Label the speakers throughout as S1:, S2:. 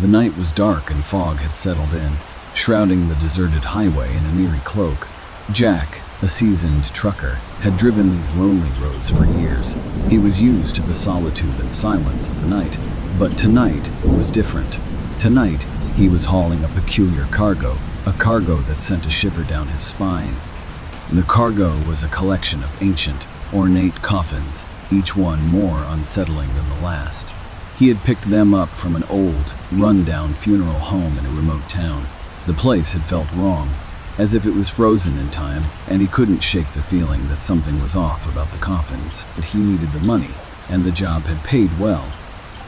S1: The night was dark and fog had settled in, shrouding the deserted highway in an eerie cloak. Jack, a seasoned trucker, had driven these lonely roads for years. He was used to the solitude and silence of the night, but tonight was different. Tonight, he was hauling a peculiar cargo, a cargo that sent a shiver down his spine. The cargo was a collection of ancient, ornate coffins, each one more unsettling than the last. He had picked them up from an old, run-down funeral home in a remote town. The place had felt wrong, as if it was frozen in time, and he couldn't shake the feeling that something was off about the coffins. But he needed the money, and the job had paid well.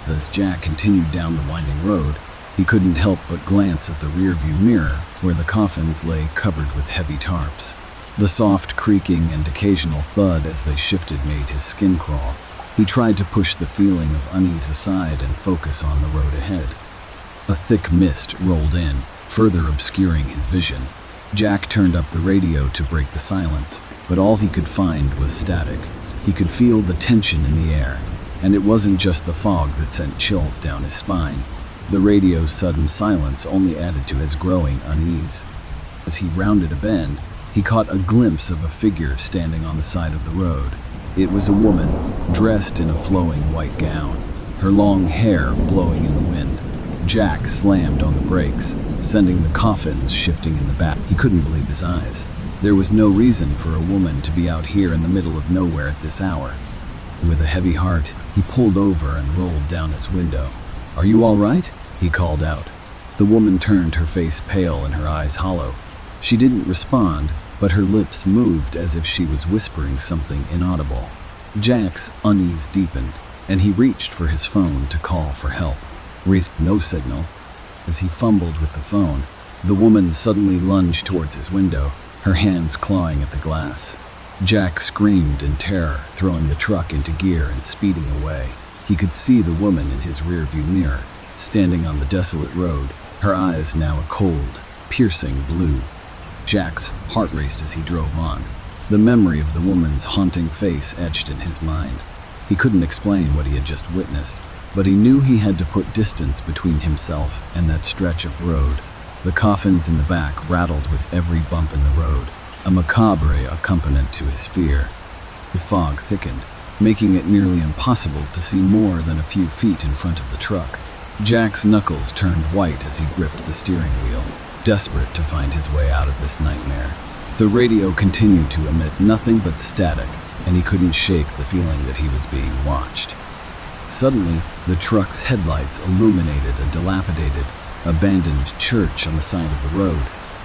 S1: As Jack continued down the winding road, he couldn't help but glance at the rearview mirror, where the coffins lay covered with heavy tarps. The soft creaking and occasional thud as they shifted made his skin crawl. He tried to push the feeling of unease aside and focus on the road ahead. A thick mist rolled in, further obscuring his vision. Jack turned up the radio to break the silence, but all he could find was static. He could feel the tension in the air, and it wasn't just the fog that sent chills down his spine. The radio's sudden silence only added to his growing unease. As he rounded a bend, he caught a glimpse of a figure standing on the side of the road. It was a woman, dressed in a flowing white gown, her long hair blowing in the wind. Jack slammed on the brakes, sending the coffins shifting in the back. He couldn't believe his eyes. There was no reason for a woman to be out here in the middle of nowhere at this hour. With a heavy heart, he pulled over and rolled down his window. "Are you all right?" he called out. The woman turned, her face pale and her eyes hollow. She didn't respond, but her lips moved as if she was whispering something inaudible. Jack's unease deepened, and he reached for his phone to call for help. No signal. As he fumbled with the phone, the woman suddenly lunged towards his window, her hands clawing at the glass. Jack screamed in terror, throwing the truck into gear and speeding away. He could see the woman in his rearview mirror, standing on the desolate road, her eyes now a cold, piercing blue. Jack's heart raced as he drove on. The memory of the woman's haunting face etched in his mind. He couldn't explain what he had just witnessed, but he knew he had to put distance between himself and that stretch of road. The coffins in the back rattled with every bump in the road, a macabre accompaniment to his fear. The fog thickened, making it nearly impossible to see more than a few feet in front of the truck. Jack's knuckles turned white as he gripped the steering wheel, desperate to find his way out of this nightmare. The radio continued to emit nothing but static, and he couldn't shake the feeling that he was being watched. Suddenly, the truck's headlights illuminated a dilapidated, abandoned church on the side of the road.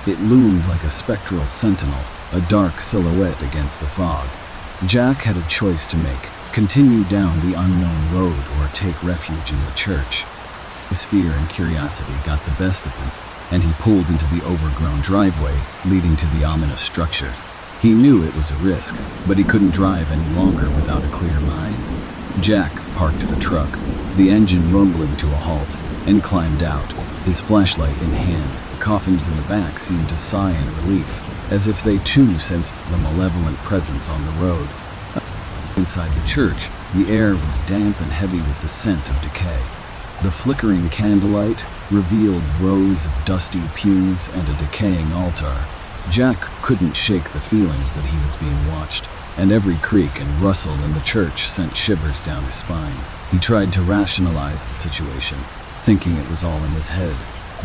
S1: It loomed like a spectral sentinel, a dark silhouette against the fog. Jack had a choice to make: continue down the unknown road or take refuge in the church. His fear and curiosity got the best of him, and he pulled into the overgrown driveway leading to the ominous structure. He knew it was a risk, but he couldn't drive any longer without a clear mind. Jack parked the truck, the engine rumbling to a halt, and climbed out, his flashlight in hand. The coffins in the back seemed to sigh in relief, as if they too sensed the malevolent presence on the road. Inside the church, the air was damp and heavy with the scent of decay. The flickering candlelight revealed rows of dusty pews and a decaying altar. Jack couldn't shake the feeling that he was being watched, and every creak and rustle in the church sent shivers down his spine. He tried to rationalize the situation, thinking it was all in his head,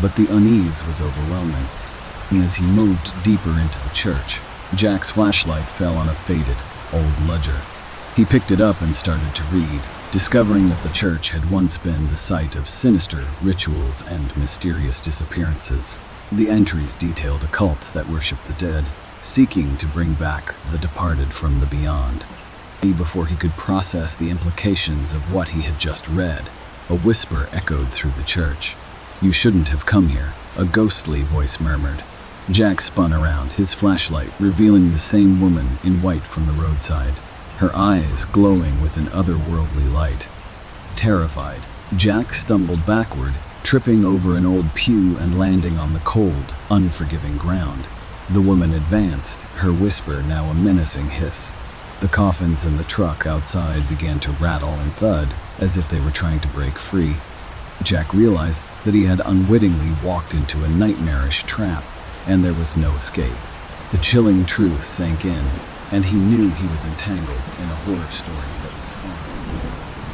S1: but the unease was overwhelming. And as he moved deeper into the church, Jack's flashlight fell on a faded, old ledger. He picked it up and started to read, discovering that the church had once been the site of sinister rituals and mysterious disappearances. The entries detailed a cult that worshipped the dead, seeking to bring back the departed from the beyond. Before he could process the implications of what he had just read, a whisper echoed through the church. "You shouldn't have come here," a ghostly voice murmured. Jack spun around, his flashlight revealing the same woman in white from the roadside, her eyes glowing with an otherworldly light. Terrified, Jack stumbled backward, tripping over an old pew and landing on the cold, unforgiving ground. The woman advanced, her whisper now a menacing hiss. The coffins in the truck outside began to rattle and thud, as if they were trying to break free. Jack realized that he had unwittingly walked into a nightmarish trap, and there was no escape. The chilling truth sank in, and he knew he was entangled in a horror story that was far